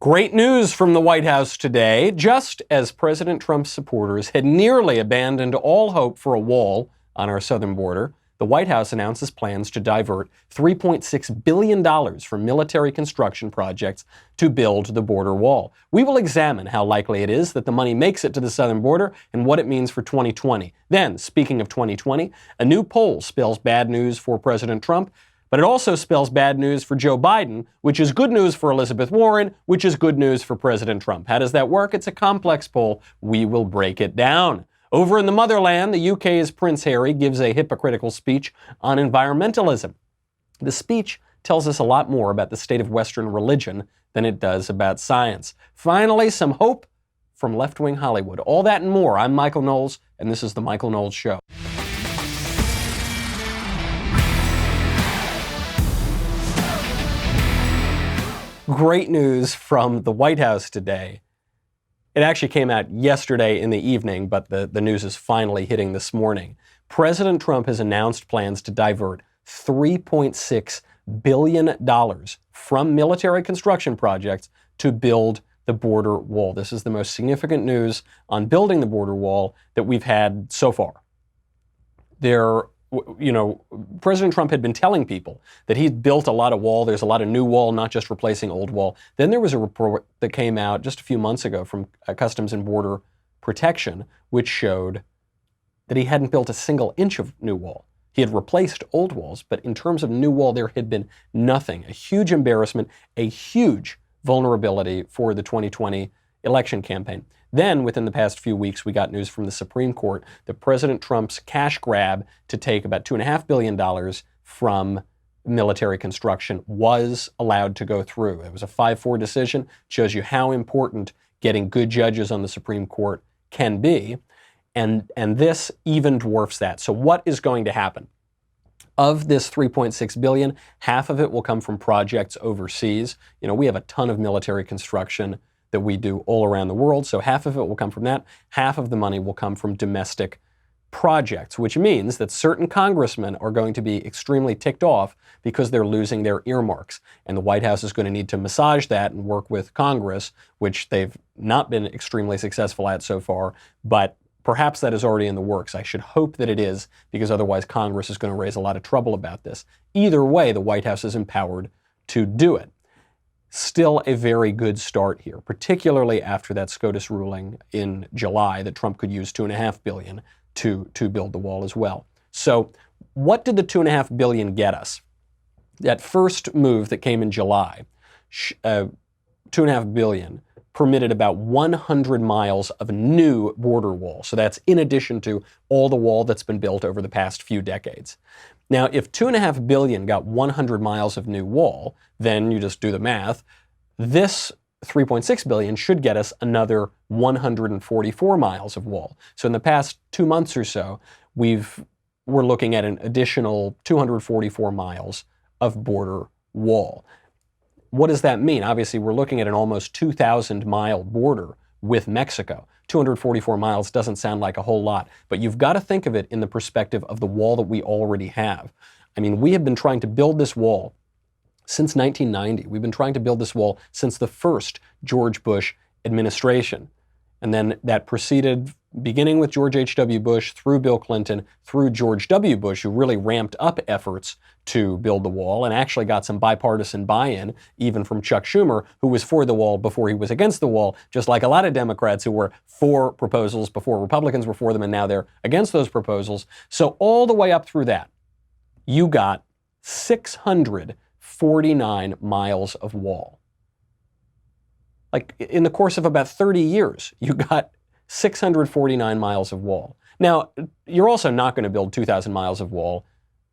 Great news from the White House today. Just as President Trump's supporters had nearly abandoned all hope for a wall on our southern border, the White House announces plans to divert $3.6 billion from military construction projects to build the border wall. We will examine how likely it is that the money makes it to the southern border and what it means for 2020. Then, speaking of 2020, a new poll spells bad news for President Trump, but it also spells bad news for Joe Biden, which is good news for Elizabeth Warren, which is good news for President Trump. How does that work? It's a complex poll. We will break it down. Over in the motherland, the UK's Prince Harry gives a hypocritical speech on environmentalism. The speech tells us a lot more about the state of Western religion than it does about science. Finally, some hope from left-wing Hollywood. All that and more. I'm Michael Knowles, and this is The Michael Knowles Show. Great news from the White House today. It actually came out yesterday in the evening, but the news is finally hitting this morning. President Trump has announced plans to divert $3.6 billion from military construction projects to build the border wall. This is the most significant news on building the border wall that we've had so far. President Trump had been telling people that he'd built a lot of wall. There's a lot of new wall, not just replacing old wall. Then there was a report that came out just a few months ago from Customs and Border Protection, which showed that he hadn't built a single inch of new wall. He had replaced old walls, but in terms of new wall, there had been nothing. A huge embarrassment, a huge vulnerability for the 2020 election campaign. Then, within the past few weeks, we got news from the Supreme Court that President Trump's cash grab to take about $2.5 billion from military construction was allowed to go through. It was a 5-4 decision. Shows you how important getting good judges on the Supreme Court can be. And this even dwarfs that. So what is going to happen? Of this $3.6 billion, half of it will come from projects overseas. We have a ton of military construction that we do all around the world, so half of it will come from that. Half of the money will come from domestic projects, which means that certain congressmen are going to be extremely ticked off because they're losing their earmarks. And the White House is going to need to massage that and work with Congress, which they've not been extremely successful at so far, but perhaps that is already in the works. I should hope that it is, because otherwise Congress is going to raise a lot of trouble about this. Either way, the White House is empowered to do it. Still a very good start here, particularly after that SCOTUS ruling in July that Trump could use $2.5 billion to build the wall as well. So what did the $2.5 billion get us? That first move that came in July, $2.5 billion, permitted about 100 miles of new border wall. So that's in addition to all the wall that's been built over the past few decades. Now, if $2.5 billion got 100 miles of new wall, then you just do the math. This $3.6 billion should get us another 144 miles of wall. So in the past 2 months or so, we're looking at an additional 244 miles of border wall. What does that mean? Obviously, we're looking at an almost 2,000-mile border with Mexico. 244 miles doesn't sound like a whole lot, but you've got to think of it in the perspective of the wall that we already have. I mean, we have been trying to build this wall since 1990. We've been trying to build this wall since the first George Bush administration. And then that proceeded, beginning with George H.W. Bush, through Bill Clinton, through George W. Bush, who really ramped up efforts to build the wall and actually got some bipartisan buy-in, even from Chuck Schumer, who was for the wall before he was against the wall, just like a lot of Democrats who were for proposals before Republicans were for them, and now they're against those proposals. So all the way up through that, you got 649 miles of wall. Like, in the course of about 30 years, you got 649 miles of wall. Now, you're also not going to build 2,000 miles of wall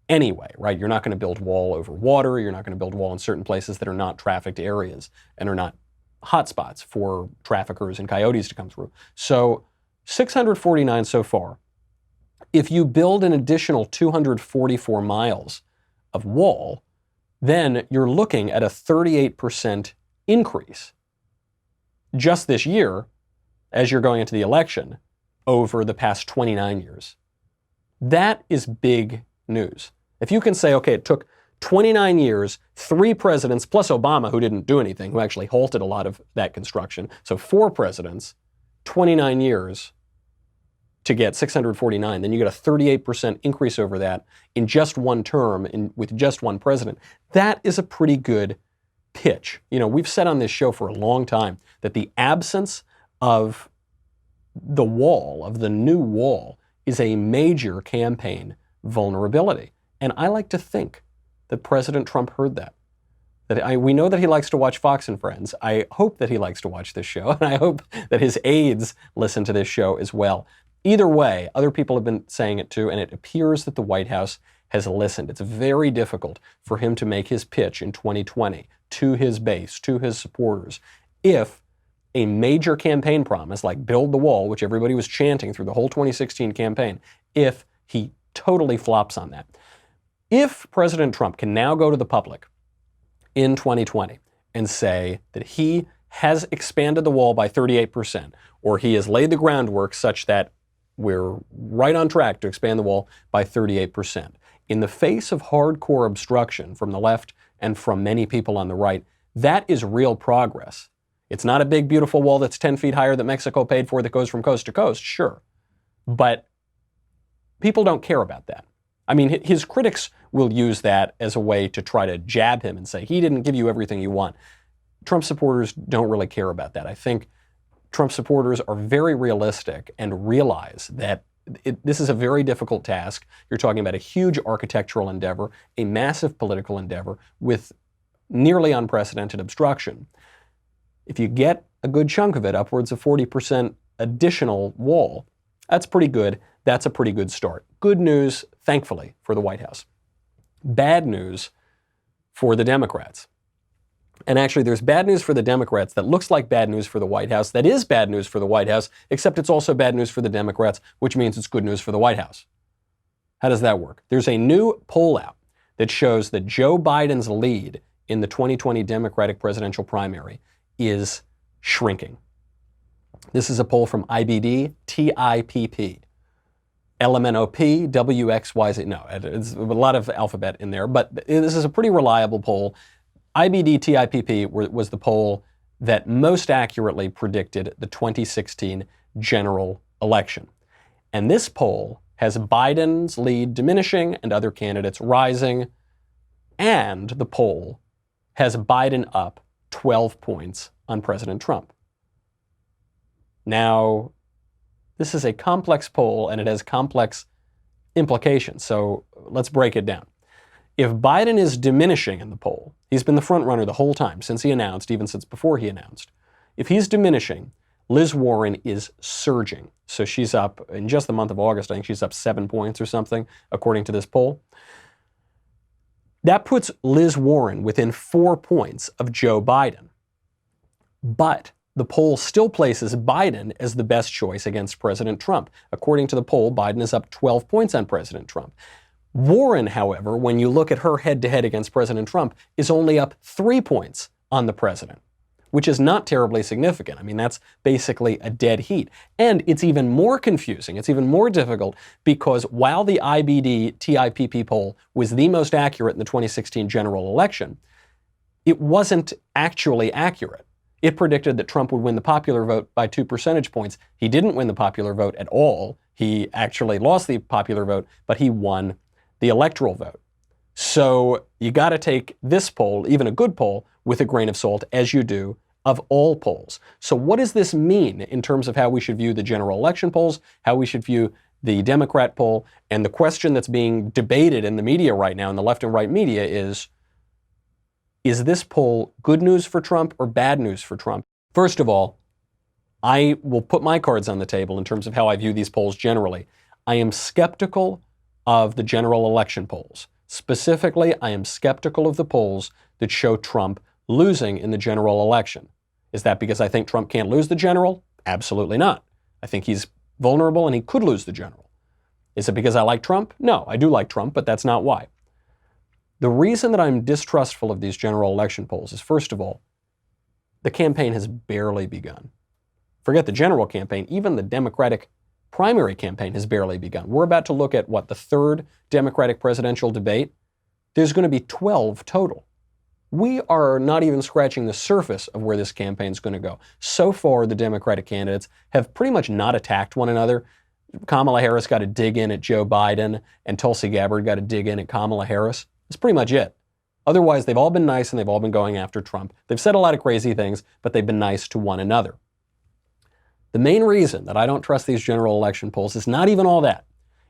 anyway, right? You're not going to build wall over water. You're not going to build wall in certain places that are not trafficked areas and are not hotspots for traffickers and coyotes to come through. So 649 so far. If you build an additional 244 miles of wall, then you're looking at a 38% increase just this year, as you're going into the election, over the past 29 years. That is big news. If you can say, okay, it took 29 years, 3 presidents, plus Obama, who didn't do anything, who actually halted a lot of that construction. So 4 presidents, 29 years to get 649. Then you get a 38% increase over that in just one term, with just one president. That is a pretty good pitch. You know, we've said on this show for a long time that the absence of the wall, of the new wall, is a major campaign vulnerability. And I like to think that President Trump heard that. We know that he likes to watch Fox and Friends. I hope that he likes to watch this show, and I hope that his aides listen to this show as well. Either way, other people have been saying it too, and it appears that the White House has listened. It's very difficult for him to make his pitch in 2020 to his base, to his supporters, if a major campaign promise like build the wall, which everybody was chanting through the whole 2016 campaign, if he totally flops on that. If President Trump can now go to the public in 2020 and say that he has expanded the wall by 38%, or he has laid the groundwork such that we're right on track to expand the wall by 38%, in the face of hardcore obstruction from the left and from many people on the right, that is real progress. It's not a big, beautiful wall that's 10 feet higher that Mexico paid for that goes from coast to coast, sure. But people don't care about that. I mean, his critics will use that as a way to try to jab him and say, he didn't give you everything you want. Trump supporters don't really care about that. I think Trump supporters are very realistic and realize that this is a very difficult task. You're talking about a huge architectural endeavor, a massive political endeavor with nearly unprecedented obstruction. If you get a good chunk of it, upwards of 40% additional wall, that's pretty good. That's a pretty good start. Good news, thankfully, for the White House. Bad news for the Democrats. And actually, there's bad news for the Democrats that looks like bad news for the White House, that is bad news for the White House, except it's also bad news for the Democrats, which means it's good news for the White House. How does that work? There's a new poll out that shows that Joe Biden's lead in the 2020 Democratic presidential primary is shrinking. This is a poll from IBD, TIPP. LMNOP, WXYZ. No, it's a lot of alphabet in there, but this is a pretty reliable poll. IBD TIPP was the poll that most accurately predicted the 2016 general election. And this poll has Biden's lead diminishing and other candidates rising, and the poll has Biden up 12 points on President Trump. Now, this is a complex poll and it has complex implications, so let's break it down. If Biden is diminishing in the poll, he's been the front runner the whole time since he announced, even since before he announced. If he's diminishing, Liz Warren is surging. So she's up, in just the month of August, I think she's up 7 points or something, according to this poll. That puts Liz Warren within 4 points of Joe Biden. But the poll still places Biden as the best choice against President Trump. According to the poll, Biden is up 12 points on President Trump. Warren, however, when you look at her head-to-head against President Trump, is only up 3 points on the president, which is not terribly significant. I mean, that's basically a dead heat. And it's even more confusing, it's even more difficult, because while the IBD TIPP poll was the most accurate in the 2016 general election, it wasn't actually accurate. It predicted that Trump would win the popular vote by 2 percentage points. He didn't win the popular vote at all. He actually lost the popular vote, but he won the electoral vote. So you got to take this poll, even a good poll, with a grain of salt, as you do of all polls. So what does this mean in terms of how we should view the general election polls, how we should view the Democrat poll? And the question that's being debated in the media right now, in the left and right media, is this poll good news for Trump or bad news for Trump? First of all, I will put my cards on the table in terms of how I view these polls generally. I am skeptical of the general election polls. Specifically, I am skeptical of the polls that show Trump losing in the general election. Is that because I think Trump can't lose the general? Absolutely not. I think he's vulnerable and he could lose the general. Is it because I like Trump? No, I do like Trump, but that's not why. The reason that I'm distrustful of these general election polls is, first of all, the campaign has barely begun. Forget the general campaign, even the Democratic primary campaign has barely begun. We're about to look at, the third Democratic presidential debate? there's going to be 12 total. We are not even scratching the surface of where this campaign is going to go. So far, the Democratic candidates have pretty much not attacked one another. Kamala Harris got to dig in at Joe Biden, and Tulsi Gabbard got to dig in at Kamala Harris. That's pretty much it. Otherwise, they've all been nice and they've all been going after Trump. They've said a lot of crazy things, but they've been nice to one another. The main reason that I don't trust these general election polls is not even all that.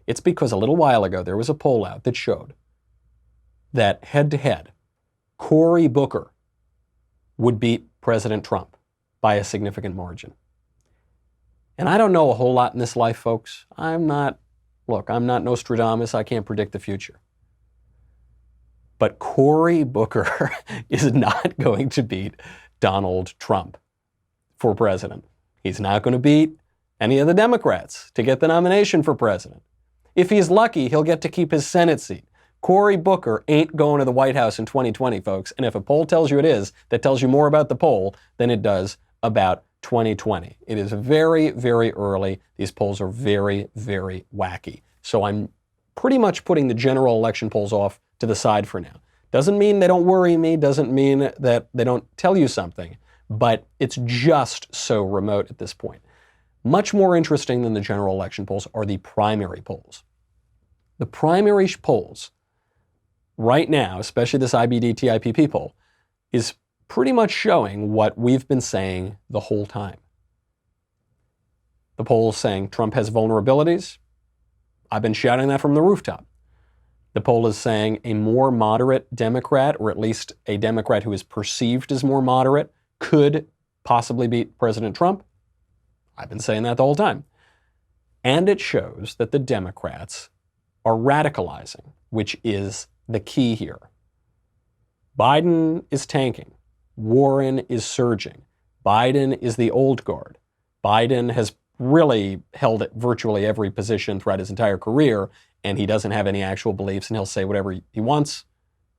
It's because a little while ago, there was a poll out that showed that head-to-head, Cory Booker would beat President Trump by a significant margin. And I don't know a whole lot in this life, folks. I'm not Nostradamus. I can't predict the future. But Cory Booker is not going to beat Donald Trump for president. He's not going to beat any of the Democrats to get the nomination for president. If he's lucky, he'll get to keep his Senate seat. Cory Booker ain't going to the White House in 2020, folks. And if a poll tells you it is, that tells you more about the poll than it does about 2020. It is very, very early. These polls are very, very wacky. So I'm pretty much putting the general election polls off to the side for now. Doesn't mean they don't worry me, doesn't mean that they don't tell you something, but it's just so remote at this point. Much more interesting than the general election polls are the primary polls. The primary polls right now, especially this IBD-TIPP poll, is pretty much showing what we've been saying the whole time. The poll is saying Trump has vulnerabilities. I've been shouting that from the rooftop. The poll is saying a more moderate Democrat, or at least a Democrat who is perceived as more moderate, could possibly beat President Trump. I've been saying that the whole time. And it shows that the Democrats are radicalizing, which is the key here. Biden is tanking. Warren is surging. Biden is the old guard. Biden has really held at virtually every position throughout his entire career, and he doesn't have any actual beliefs, and he'll say whatever he wants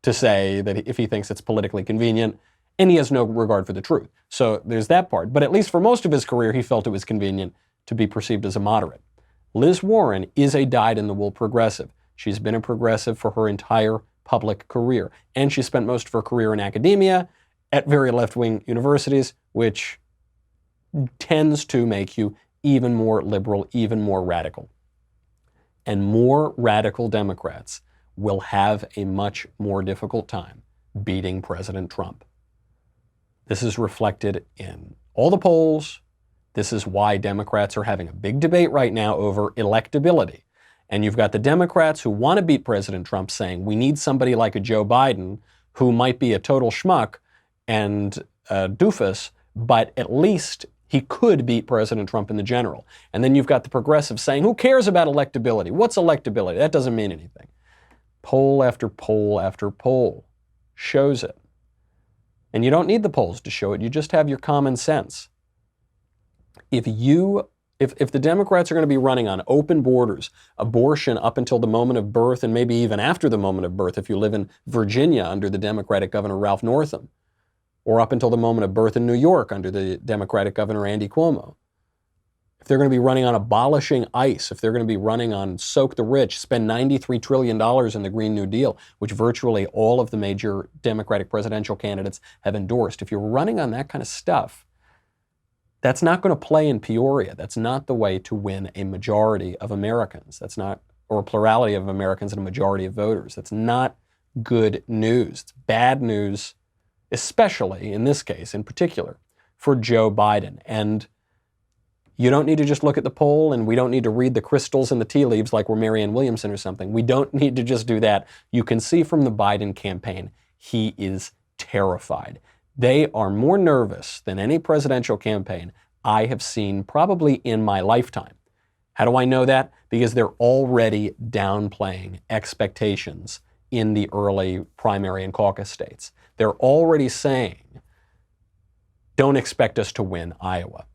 to say that if he thinks it's politically convenient, and he has no regard for the truth. So there's that part. But at least for most of his career, he felt it was convenient to be perceived as a moderate. Liz Warren is a dyed-in-the-wool progressive. She's been a progressive for her entire public career, and she spent most of her career in academia at very left-wing universities, which tends to make you even more liberal, even more radical. And more radical Democrats will have a much more difficult time beating President Trump. This is reflected in all the polls. This is why Democrats are having a big debate right now over electability. And you've got the Democrats who want to beat President Trump saying, we need somebody like a Joe Biden who might be a total schmuck and a doofus, but at least he could beat President Trump in the general. And then you've got the progressives saying, who cares about electability? What's electability? That doesn't mean anything. Poll after poll after poll shows it. And you don't need the polls to show it. You just have your common sense. If the Democrats are going to be running on open borders, abortion up until the moment of birth, and maybe even after the moment of birth, if you live in Virginia under the Democratic Governor Ralph Northam, or up until the moment of birth in New York under the Democratic Governor Andy Cuomo, if they're going to be running on abolishing ICE, if they're going to be running on soak the rich, spend $93 trillion in the Green New Deal, which virtually all of the major Democratic presidential candidates have endorsed, if you're running on that kind of stuff, that's not going to play in Peoria. That's not the way to win a majority of Americans. That's not, or a plurality of Americans and a majority of voters. That's not good news. It's bad news, especially in this case in particular, for Joe Biden. And you don't need to just look at the poll, and we don't need to read the crystals and the tea leaves like we're Marianne Williamson or something. We don't need to just do that. You can see from the Biden campaign, he is terrified. They are more nervous than any presidential campaign I have seen probably in my lifetime. How do I know that? Because they're already downplaying expectations in the early primary and caucus states. They're already saying, don't expect us to win Iowa.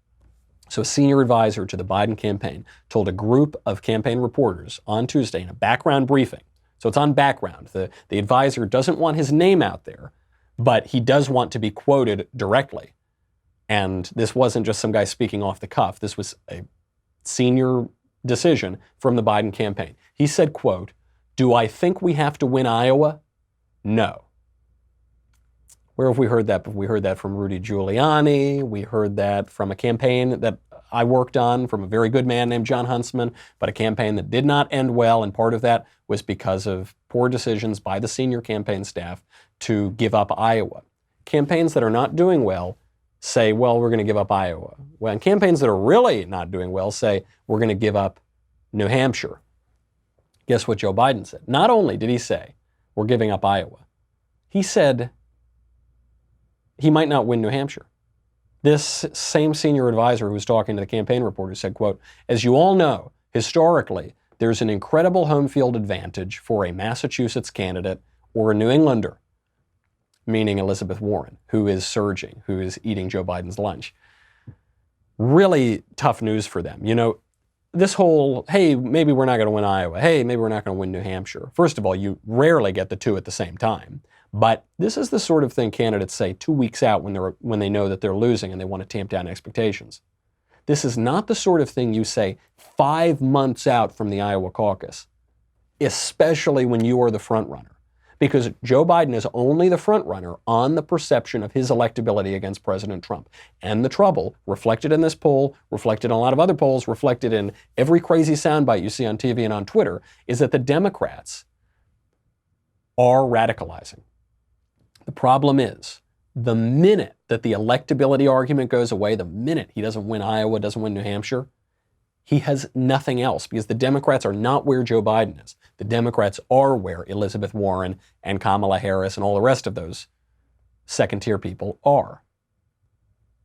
So a senior advisor to the Biden campaign told a group of campaign reporters on Tuesday in a background briefing. So it's on background. The advisor doesn't want his name out there, but he does want to be quoted directly. And this wasn't just some guy speaking off the cuff. This was a senior decision from the Biden campaign. He said, quote, "Do I think we have to win Iowa? No. Where have we heard that? We heard that from Rudy Giuliani. We heard that from a campaign that I worked on from a very good man named John Huntsman, but a campaign that did not end well, and part of that was because of poor decisions by the senior campaign staff to give up Iowa. Campaigns that are not doing well say, well, we're going to give up Iowa. When campaigns that are really not doing well say, we're going to give up New Hampshire. Guess what Joe Biden said? Not only did he say, we're giving up Iowa, he said he might not win New Hampshire. This same senior advisor who was talking to the campaign reporters said, quote, as you all know, historically, there's an incredible home field advantage for a Massachusetts candidate or a New Englander, meaning Elizabeth Warren, who is surging, who is eating Joe Biden's lunch. Really tough news for them. You know, this whole, hey, maybe we're not going to win Iowa. Hey, maybe we're not going to win New Hampshire. First of all, you rarely get the two at the same time. But this is the sort of thing candidates say 2 weeks out when they know that they're losing and they want to tamp down expectations. This is not the sort of thing you say 5 months out from the Iowa caucus, especially when you are the front runner. Because Joe Biden is only the front runner on the perception of his electability against President Trump. And the trouble, reflected in this poll, reflected in a lot of other polls, reflected in every crazy soundbite you see on TV and on Twitter, is that the Democrats are radicalizing. The problem is, the minute that the electability argument goes away, the minute he doesn't win Iowa, doesn't win New Hampshire, he has nothing else, because the Democrats are not where Joe Biden is. The Democrats are where Elizabeth Warren and Kamala Harris and all the rest of those second-tier people are.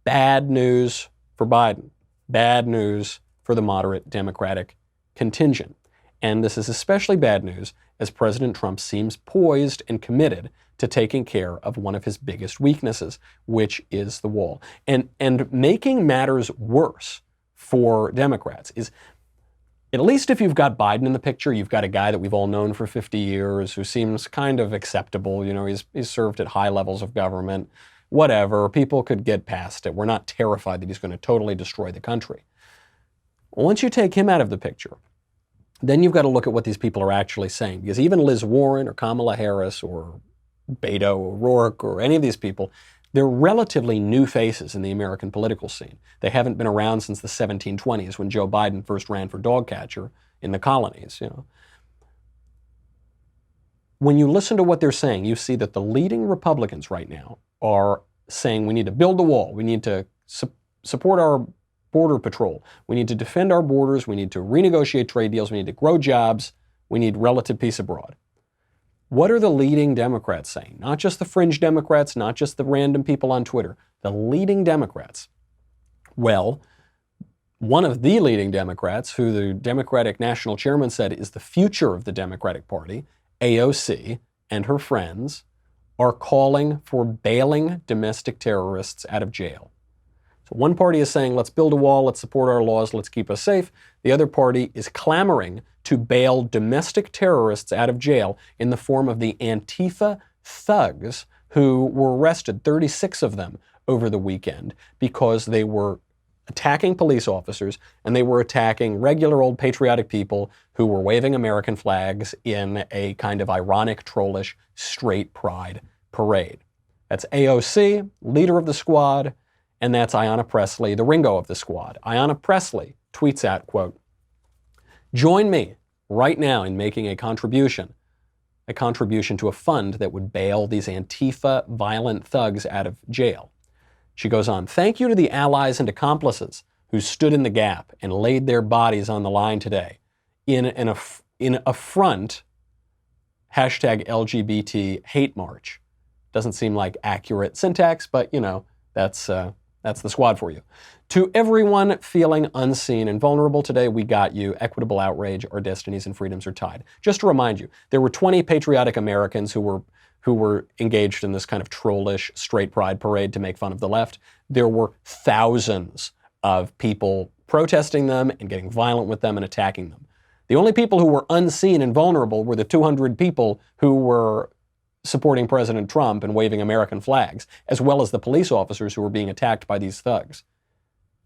Bad news for Biden. Bad news for the moderate Democratic contingent. And this is especially bad news as President Trump seems poised and committed to taking care of one of his biggest weaknesses, which is the wall. And making matters worse for Democrats is, at least if you've got Biden in the picture, you've got a guy that we've all known for 50 years who seems kind of acceptable. You know, he's served at high levels of government, whatever. People could get past it. We're not terrified that he's going to totally destroy the country. Once you take him out of the picture, then you've got to look at what these people are actually saying. Because even Liz Warren or Kamala Harris or Beto O'Rourke or any of these people, they're relatively new faces in the American political scene. They haven't been around since the 1720s when Joe Biden first ran for dog catcher in the colonies. You know, when you listen to what they're saying, you see that the leading Republicans right now are saying we need to build the wall, we need to support our border patrol, we need to defend our borders, we need to renegotiate trade deals, we need to grow jobs, we need relative peace abroad. What are the leading Democrats saying? Not just the fringe Democrats, not just the random people on Twitter, the leading Democrats. Well, one of the leading Democrats, who the Democratic National Chairman said is the future of the Democratic Party, AOC, and her friends, are calling for bailing domestic terrorists out of jail. So one party is saying, let's build a wall, let's support our laws, let's keep us safe. The other party is clamoring to bail domestic terrorists out of jail in the form of the Antifa thugs who were arrested, 36 of them, over the weekend because they were attacking police officers and they were attacking regular old patriotic people who were waving American flags in a kind of ironic, trollish, straight pride parade. That's AOC, leader of the squad, and that's Ayanna Pressley, the Ringo of the squad. Ayanna Pressley tweets out, quote, join me right now in making a contribution to a fund that would bail these Antifa violent thugs out of jail. She goes on, thank you to the allies and accomplices who stood in the gap and laid their bodies on the line today in a front hashtag LGBT hate march. Doesn't seem like accurate syntax, but you know, that's the squad for you. To everyone feeling unseen and vulnerable today, we got you. Equitable outrage, our destinies and freedoms are tied. Just to remind you, there were 20 patriotic Americans who were engaged in this kind of trollish straight pride parade to make fun of the left. There were thousands of people protesting them and getting violent with them and attacking them. The only people who were unseen and vulnerable were the 200 people who were supporting President Trump and waving American flags, as well as the police officers who were being attacked by these thugs.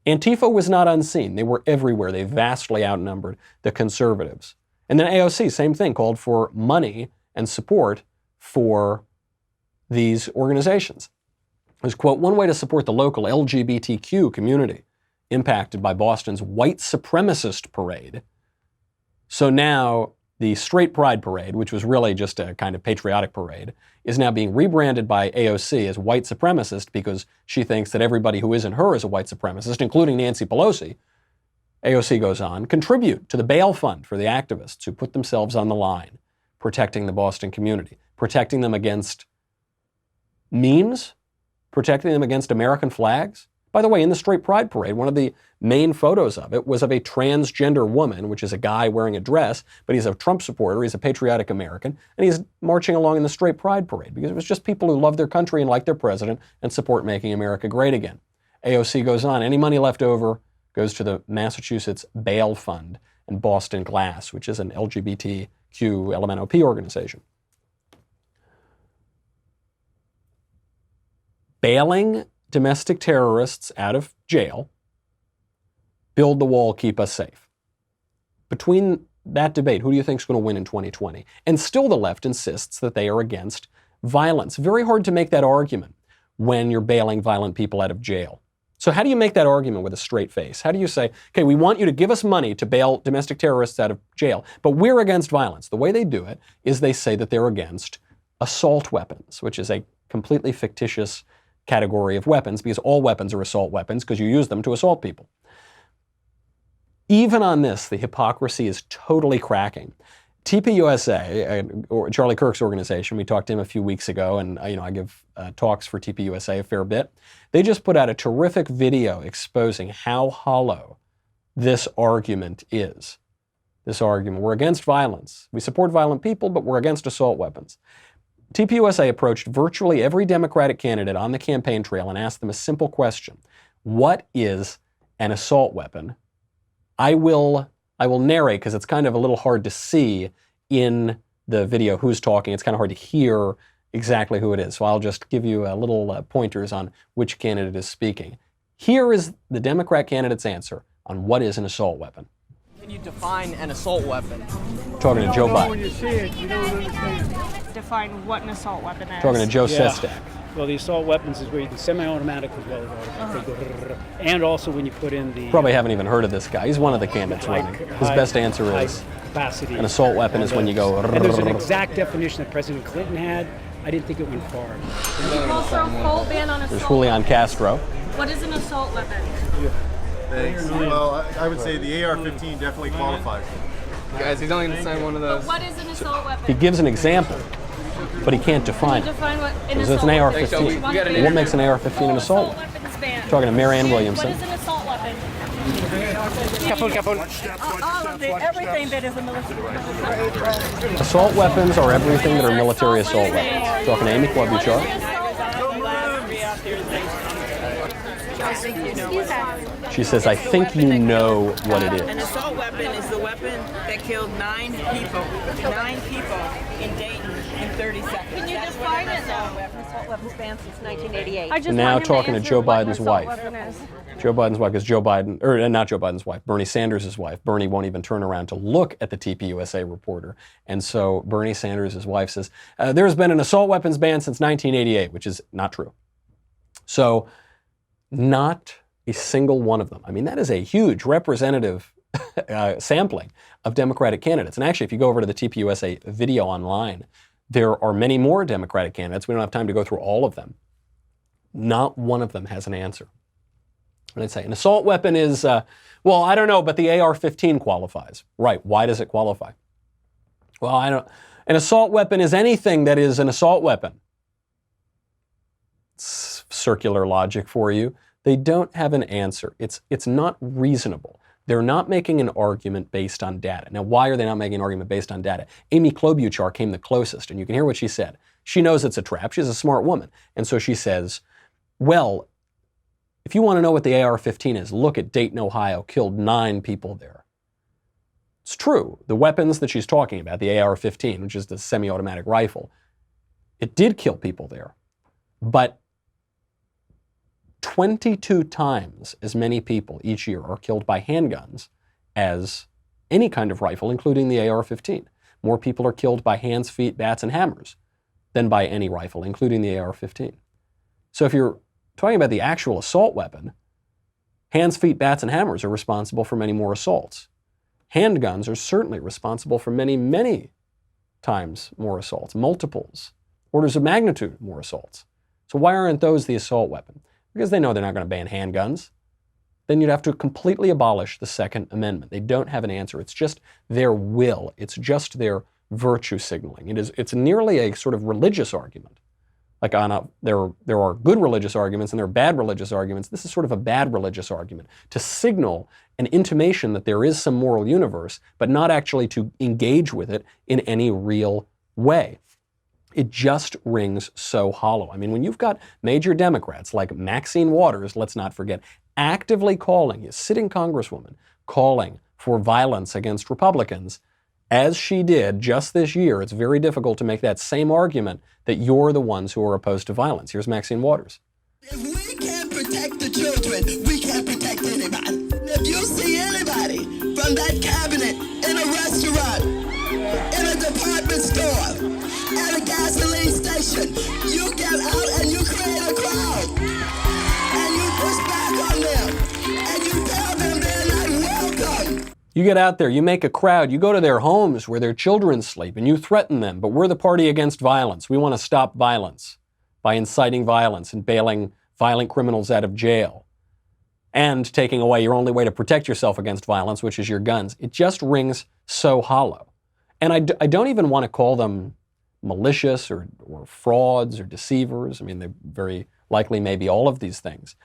Antifa was not unseen. They were everywhere. They vastly outnumbered the conservatives. And then AOC, same thing, called for money and support for these organizations. There's, quote, one way to support the local LGBTQ community impacted by Boston's white supremacist parade. So now the straight pride parade, which was really just a kind of patriotic parade, is now being rebranded by AOC as white supremacist because she thinks that everybody who isn't her is a white supremacist, including Nancy Pelosi. AOC goes on, contribute to the bail fund for the activists who put themselves on the line, protecting the Boston community, protecting them against memes, protecting them against American flags. By the way, in the straight pride parade, one of the main photos of it was of a transgender woman, which is a guy wearing a dress, but he's a Trump supporter, he's a patriotic American, and he's marching along in the straight pride parade because it was just people who love their country and like their president and support making America great again. AOC goes on, any money left over goes to the Massachusetts Bail Fund and Boston Glass, which is an LGBTQ LMNOP organization. Bailing domestic terrorists out of jail, build the wall, keep us safe. Between that debate, who do you think is going to win in 2020? And still the left insists that they are against violence. Very hard to make that argument when you're bailing violent people out of jail. So how do you make that argument with a straight face? How do you say, okay, we want you to give us money to bail domestic terrorists out of jail, but we're against violence? The way they do it is they say that they're against assault weapons, which is a completely fictitious category of weapons because all weapons are assault weapons because you use them to assault people. Even on this, the hypocrisy is totally cracking. TPUSA, or Charlie Kirk's organization, we talked to him a few weeks ago, and I give talks for TPUSA a fair bit. They just put out a terrific video exposing how hollow this argument is. This argument, we're against violence. We support violent people, but we're against assault weapons. TPUSA approached virtually every Democratic candidate on the campaign trail and asked them a simple question. What is an assault weapon? I will narrate because it's kind of a little hard to see in the video who's talking. It's kind of hard to hear exactly who it is. So I'll just give you a little pointers on which candidate is speaking. Here is the Democrat candidate's answer on what is an assault weapon. Can you define an assault weapon? Talking to Joe Biden. When you see it, you don't understand. Define what an assault weapon is. Talking to Joe Sestak. Well, the assault weapons is where you do semi-automatic as well as automatic. And also when you put in the... Probably haven't even heard of this guy. He's one of the candidates running. His best answer is capacity. An assault weapon is when you go... And there's an exact definition that President Clinton had. I didn't think it went far. Also, full ban on assault. There's Julian Castro. What is an assault weapon? Thanks. Well, I would say the AR-15 definitely qualifies. Guys, he's only going to sign one of those. What is an assault weapon? He gives an example, but he can't define Can you it. define what an Because assault it's an weapon AR-15. is? What makes an AR-15 an assault weapon? Weapons ban. Talking to Marianne Williamson. What is an assault weapon? All of everything that is a military. Assault weapons are everything that are military assault weapons. Talking to Amy Klobuchar. She says, I think you know what it An is. assault weapon is the weapon that killed 9 people in Dayton in 30 seconds. Can you define it though? Assault weapons ban since 1988. I just And now want him talking to answer Joe what an Biden's assault wife. weapon is. Joe Biden's wife, because Joe Biden, or not Joe Biden's wife, Bernie Sanders' wife. Bernie won't even turn around to look at the TPUSA reporter. And so Bernie Sanders' wife says, there's been an assault weapons ban since 1988, which is not true. So not a single one of them. I mean, that is a huge representative sampling of Democratic candidates. And actually, if you go over to the TPUSA video online, there are many more Democratic candidates. We don't have time to go through all of them. Not one of them has an answer. And I'd say an assault weapon is, well, I don't know, but the AR-15 qualifies. Right, why does it qualify? Well, I don't, an assault weapon is anything that is an assault weapon. It's circular logic for you. They don't have an answer. It's not reasonable. They're not making an argument based on data. Now, why are they not making an argument based on data? Amy Klobuchar came the closest, and you can hear what she said. She knows it's a trap. She's a smart woman. And so she says, well, if you want to know what the AR-15 is, look at Dayton, Ohio, killed 9 people there. It's true. The weapons that she's talking about, the AR-15, which is the semi-automatic rifle, it did kill people there. But 22 times as many people each year are killed by handguns as any kind of rifle, including the AR-15. More people are killed by hands, feet, bats, and hammers than by any rifle, including the AR-15. So if you're talking about the actual assault weapon, hands, feet, bats, and hammers are responsible for many more assaults. Handguns are certainly responsible for many, many times more assaults, multiples, orders of magnitude more assaults. So why aren't those the assault weapon? Because they know they're not going to ban handguns. Then you'd have to completely abolish the Second Amendment. They don't have an answer. It's just their will. It's just their virtue signaling. It's nearly a sort of religious argument. Like there are good religious arguments and there are bad religious arguments. This is sort of a bad religious argument to signal an intimation that there is some moral universe, but not actually to engage with it in any real way. It just rings so hollow. I mean, when you've got major Democrats like Maxine Waters, let's not forget, actively calling, a sitting congresswoman, calling for violence against Republicans, as she did just this year, it's very difficult to make that same argument that you're the ones who are opposed to violence. Here's Maxine Waters. If we can't protect the children, we can't protect anybody. If you see anybody from that cabinet in a restaurant, in a department store, at a gasoline station, you get out and you create a crowd. And you push back on them. And you tell them they're not welcome. You get out there, you make a crowd, you go to their homes where their children sleep, and you threaten them, but we're the party against violence. We want to stop violence by inciting violence and bailing violent criminals out of jail and taking away your only way to protect yourself against violence, which is your guns. It just rings so hollow. And I don't even want to call them malicious or frauds or deceivers. I mean, they very likely may be all of these things.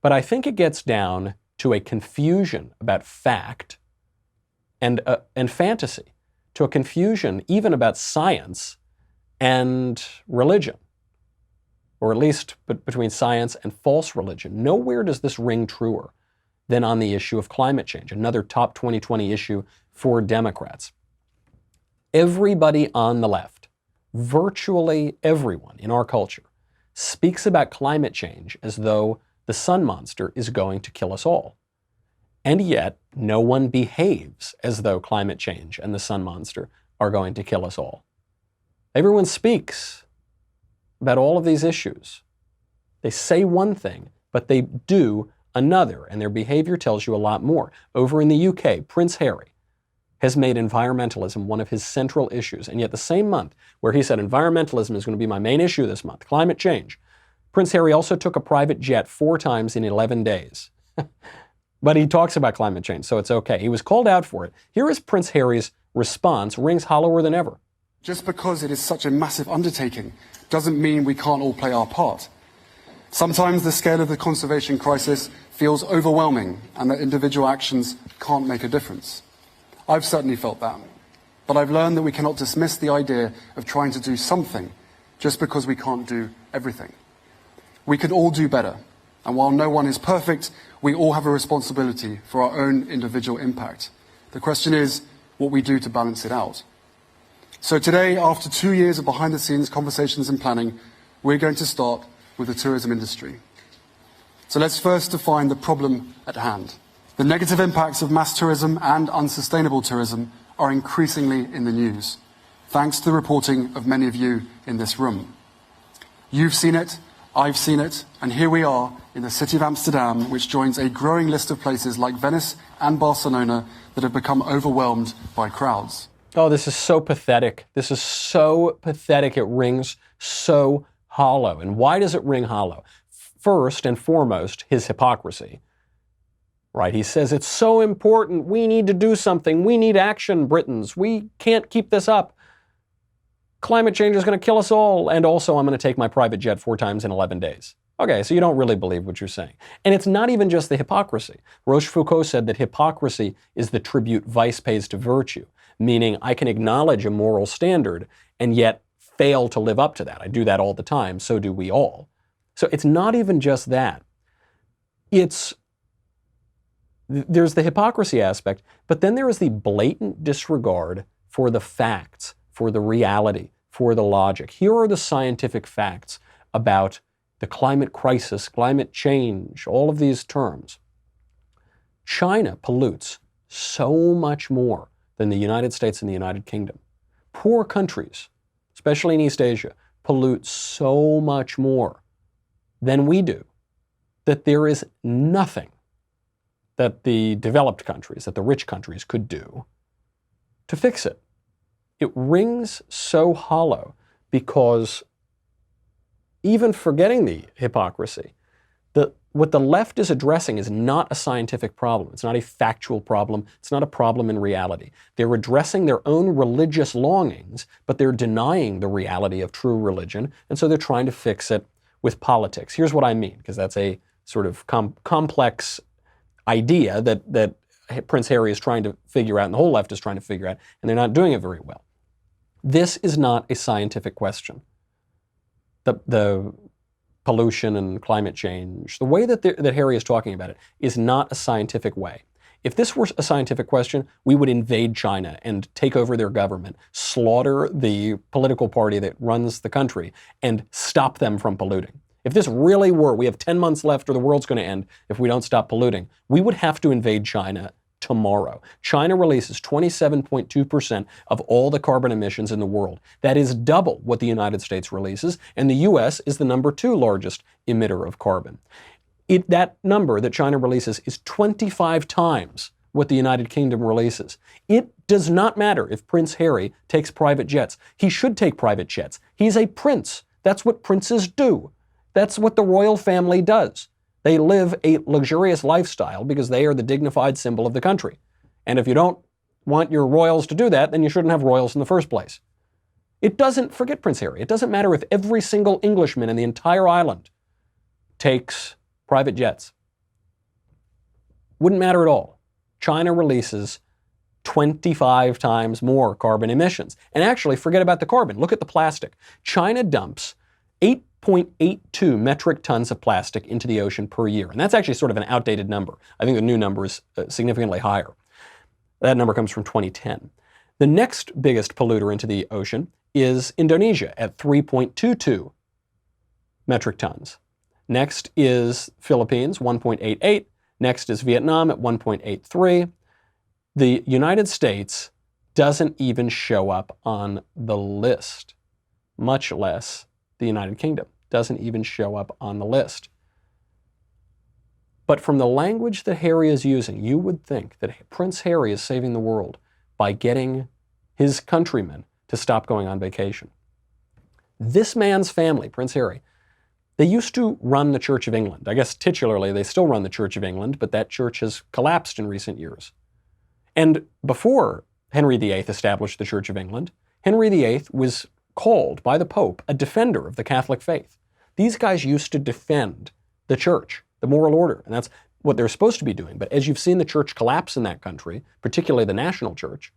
But I think it gets down to a confusion about fact and fantasy, to a confusion even about science and religion, or at least between science and false religion. Nowhere does this ring truer than on the issue of climate change, another top 2020 issue for Democrats. Everybody on the left, virtually everyone in our culture, speaks about climate change as though the sun monster is going to kill us all. And yet, no one behaves as though climate change and the sun monster are going to kill us all. Everyone speaks about all of these issues. They say one thing, but they do another, and their behavior tells you a lot more. Over in the UK, Prince Harry has made environmentalism one of his central issues, and yet the same month where he said environmentalism is going to be my main issue this month, climate change, Prince Harry also took a private jet 4 times in 11 days. But he talks about climate change, so it's okay. He was called out for it. Here is Prince Harry's response, rings hollower than ever. Just because it is such a massive undertaking doesn't mean we can't all play our part. Sometimes the scale of the conservation crisis feels overwhelming and that individual actions can't make a difference. I've certainly felt that. But I've learned that we cannot dismiss the idea of trying to do something just because we can't do everything. We can all do better. And while no one is perfect, we all have a responsibility for our own individual impact. The question is what we do to balance it out. So today, after 2 years of behind-the-scenes conversations and planning, we're going to start with the tourism industry. So let's first define the problem at hand. The negative impacts of mass tourism and unsustainable tourism are increasingly in the news, thanks to the reporting of many of you in this room. You've seen it, I've seen it, and here we are in the city of Amsterdam, which joins a growing list of places like Venice and Barcelona that have become overwhelmed by crowds. Oh, this is so pathetic. This is so pathetic. It rings so hollow. And why does it ring hollow? First and foremost, his hypocrisy. Right? He says it's so important. We need to do something. We need action, Britons. We can't keep this up. Climate change is going to kill us all. And also, I'm going to take my private jet 4 times in 11 days. Okay, so you don't really believe what you're saying. And it's not even just the hypocrisy. Rochefoucauld said that hypocrisy is the tribute vice pays to virtue, meaning I can acknowledge a moral standard and yet fail to live up to that. I do that all the time, so do we all. So it's not even just that. There's the hypocrisy aspect, but then there is the blatant disregard for the facts, for the reality, for the logic. Here are the scientific facts about the climate crisis, climate change, all of these terms. China pollutes so much more than the United States and the United Kingdom. Poor countries, especially in East Asia, pollute so much more than we do that there is nothing that the developed countries, that the rich countries could do to fix it. It rings so hollow because, even forgetting the hypocrisy, what the left is addressing is not a scientific problem. It's not a factual problem. It's not a problem in reality. They're addressing their own religious longings, but they're denying the reality of true religion, and so they're trying to fix it with politics. Here's what I mean, because that's a sort of complex idea that Prince Harry is trying to figure out, and the whole left is trying to figure out, and they're not doing it very well. This is not a scientific question. The pollution and climate change, the way that Harry is talking about it is not a scientific way. If this were a scientific question, we would invade China and take over their government, slaughter the political party that runs the country, and stop them from polluting. If this really were, we have 10 months left or the world's going to end if we don't stop polluting, we would have to invade China tomorrow. China releases 27.2% of all the carbon emissions in the world. That is double what the United States releases, and the US is the number 2 largest emitter of carbon. That number that China releases is 25 times what the United Kingdom releases. It does not matter if Prince Harry takes private jets. He should take private jets. He's a prince. That's what princes do. That's what the royal family does. They live a luxurious lifestyle because they are the dignified symbol of the country. And if you don't want your royals to do that, then you shouldn't have royals in the first place. It doesn't, forget Prince Harry, it doesn't matter if every single Englishman in the entire island takes private jets. Wouldn't matter at all. China releases 25 times more carbon emissions. And actually, forget about the carbon. Look at the plastic. China dumps 8.82 metric tons of plastic into the ocean per year. And that's actually sort of an outdated number. I think the new number is significantly higher. That number comes from 2010. The next biggest polluter into the ocean is Indonesia at 3.22 metric tons. Next is Philippines, 1.88. Next is Vietnam at 1.83. The United States doesn't even show up on the list, much less the United Kingdom doesn't even show up on the list. But from the language that Harry is using, you would think that Prince Harry is saving the world by getting his countrymen to stop going on vacation. This man's family, Prince Harry, they used to run the Church of England. I guess titularly they still run the Church of England, but that church has collapsed in recent years. And before Henry VIII established the Church of England, Henry VIII was called by the Pope a defender of the Catholic faith. These guys used to defend the church, the moral order, and that's what they're supposed to be doing. But as you've seen the church collapse in that country, particularly the national church,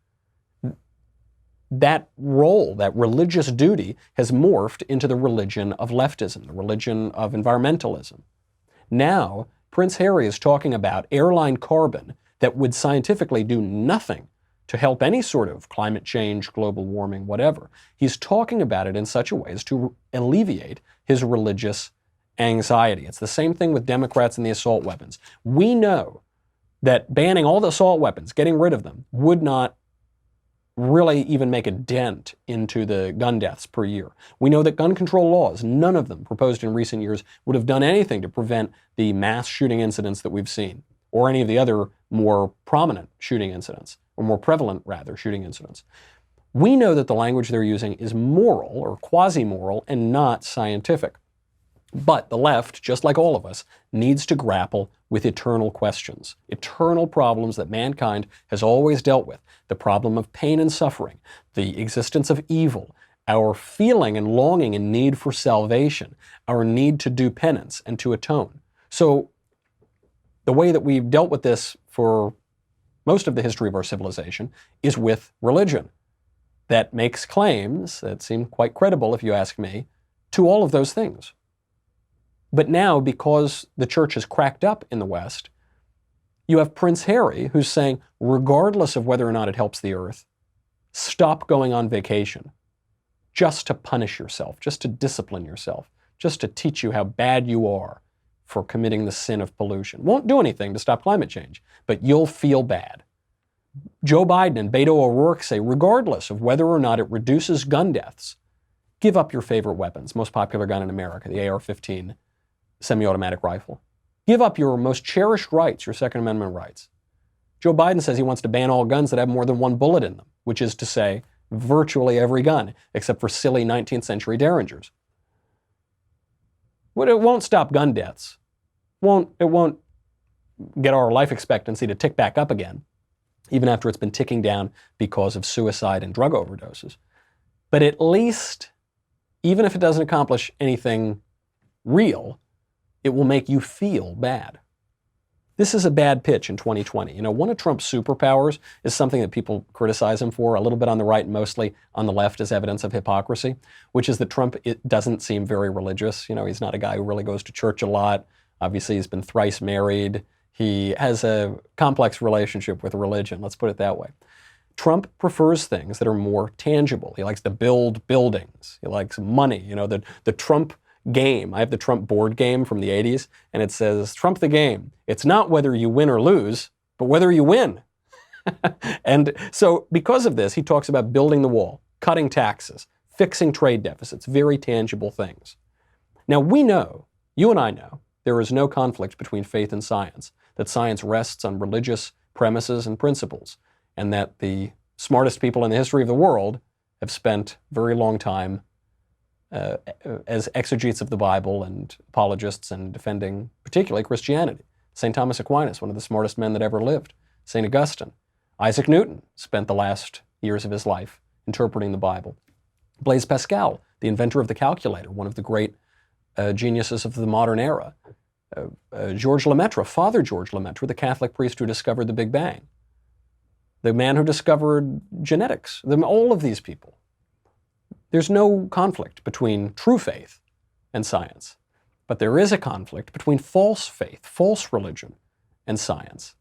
that role, that religious duty, has morphed into the religion of leftism, the religion of environmentalism. Now, Prince Harry is talking about airline carbon that would scientifically do nothing to help any sort of climate change, global warming, whatever. He's talking about it in such a way as to alleviate his religious anxiety. It's the same thing with Democrats and the assault weapons. We know that banning all the assault weapons, getting rid of them, would not really even make a dent into the gun deaths per year. We know that gun control laws, none of them proposed in recent years, would have done anything to prevent the mass shooting incidents that we've seen, or any of the other more prominent shooting incidents, or more prevalent, rather, shooting incidents. We know that the language they're using is moral or quasi-moral and not scientific. But the left, just like all of us, needs to grapple with eternal questions, eternal problems that mankind has always dealt with. The problem of pain and suffering, the existence of evil, our feeling and longing and need for salvation, our need to do penance and to atone. So the way that we've dealt with this for most of the history of our civilization is with religion that makes claims that seem quite credible, if you ask me, to all of those things. But now, because the church has cracked up in the West, you have Prince Harry who's saying, regardless of whether or not it helps the earth, stop going on vacation just to punish yourself, just to discipline yourself, just to teach you how bad you are for committing the sin of pollution. Won't do anything to stop climate change, but you'll feel bad. Joe Biden and Beto O'Rourke say, regardless of whether or not it reduces gun deaths, Give up your favorite weapons, most popular gun in America, the AR-15 semi-automatic rifle. Give up your most cherished rights, your Second Amendment rights. Joe Biden says he wants to ban all guns that have more than one bullet in them, which is to say, virtually every gun, except for silly 19th century Derringers. But it won't stop gun deaths. It won't get our life expectancy to tick back up again, even after it's been ticking down because of suicide and drug overdoses. But at least, even if it doesn't accomplish anything real, it will make you feel bad. This is a bad pitch in 2020. One of Trump's superpowers is something that people criticize him for, a little bit on the right and mostly on the left as evidence of hypocrisy, which is that Trump doesn't seem very religious. He's not a guy who really goes to church a lot. Obviously, he's been thrice married. He has a complex relationship with religion, let's put it that way. Trump prefers things that are more tangible. He likes to build buildings. He likes money. The Trump game. I have the Trump board game from the 80s, and it says, Trump the game. It's not whether you win or lose, but whether you win. And so because of this, he talks about building the wall, cutting taxes, fixing trade deficits, very tangible things. Now we know, you and I know, there is no conflict between faith and science, that science rests on religious premises and principles, and that the smartest people in the history of the world have spent a very long time as exegetes of the Bible and apologists and defending particularly Christianity. St. Thomas Aquinas, one of the smartest men that ever lived. St. Augustine. Isaac Newton spent the last years of his life interpreting the Bible. Blaise Pascal, the inventor of the calculator, one of the great geniuses of the modern era. George Lemaitre, Father George Lemaitre, the Catholic priest who discovered the Big Bang. The man who discovered genetics. All of these people. There's no conflict between true faith and science, but there is a conflict between false faith, false religion, and science.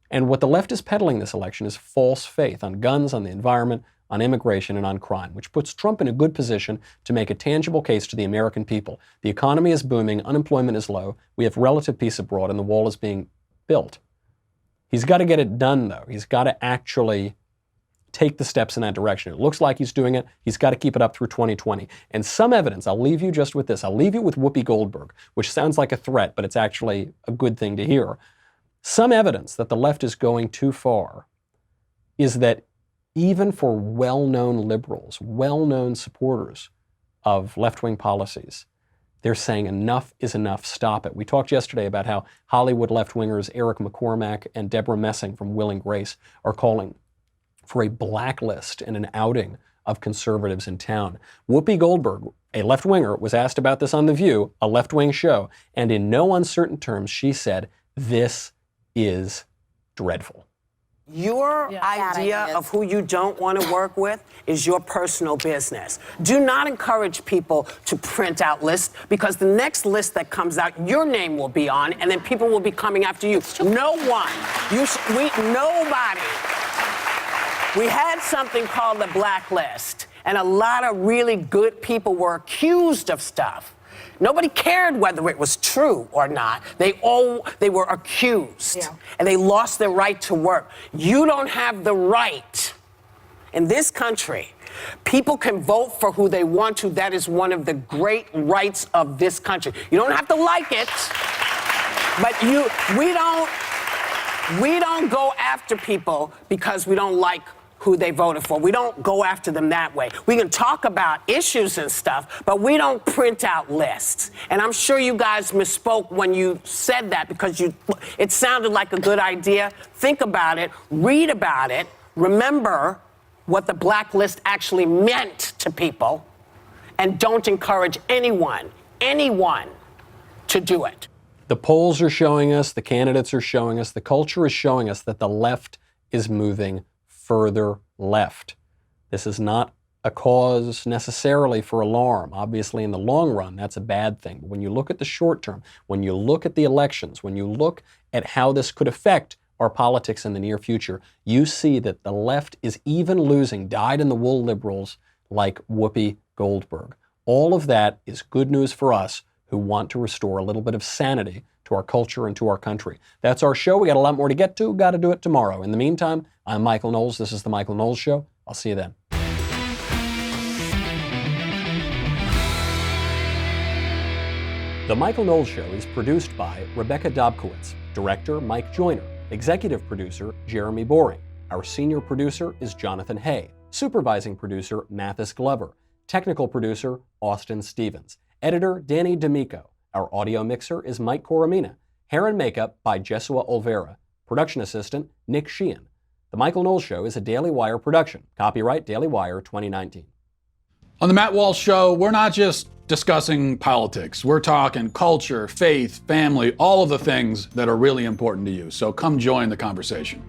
And what the left is peddling this election is false faith on guns, on the environment, on immigration, and on crime, which puts Trump in a good position to make a tangible case to the American people. The economy is booming, unemployment is low, we have relative peace abroad, and the wall is being built. He's got to get it done, though. He's got to actually take the steps in that direction. It looks like he's doing it. He's got to keep it up through 2020. And some evidence, I'll leave you just with this. I'll leave you with Whoopi Goldberg, which sounds like a threat, but it's actually a good thing to hear. Some evidence that the left is going too far is that even for well-known liberals, well-known supporters of left-wing policies, they're saying enough is enough, stop it. We talked yesterday about how Hollywood left-wingers Eric McCormack and Deborah Messing from Will and Grace are calling for a blacklist and an outing of conservatives in town. Whoopi Goldberg, a left-winger, was asked about this on The View, a left-wing show, and in no uncertain terms, she said, this is dreadful. Your idea of who you don't want to work with is your personal business. Do not encourage people to print out lists, because the next list that comes out, your name will be on, and then people will be coming after you. No one. Nobody. We had something called the blacklist, and a lot of really good people were accused of stuff. Nobody cared whether it was true or not. They were accused, and they lost their right to work. You don't have the right. In this country, people can vote for who they want to. That is one of the great rights of this country. You don't have to like it, but we don't go after people because we don't like who they voted for. We don't go after them that way. We can talk about issues and stuff, but we don't print out lists. And I'm sure you guys misspoke when you said that, because it sounded like a good idea. Think about it, read about it, remember what the blacklist actually meant to people, and don't encourage anyone to do it. The polls are showing us, the candidates are showing us, the culture is showing us that the left is moving further left. This is not a cause necessarily for alarm. Obviously, in the long run, that's a bad thing. But when you look at the short term, when you look at the elections, when you look at how this could affect our politics in the near future, you see that the left is even losing dyed-in-the-wool liberals like Whoopi Goldberg. All of that is good news for us who want to restore a little bit of sanity to our culture and to our country. That's our show. We got a lot more to get to. Got to do it tomorrow. In the meantime, I'm Michael Knowles. This is The Michael Knowles Show. I'll see you then. The Michael Knowles Show is produced by Rebecca Dobkowitz, director Mike Joyner, executive producer Jeremy Boring. Our senior producer is Jonathan Hay, supervising producer Mathis Glover, technical producer Austin Stevens, editor Danny D'Amico. Our audio mixer is Mike Coromina. Hair and makeup by Jesua Olvera. Production assistant Nick Sheehan. The Michael Knowles Show is a Daily Wire production. Copyright Daily Wire 2019. On the Matt Walsh Show, we're not just discussing politics. We're talking culture, faith, family, all of the things that are really important to you. So come join the conversation.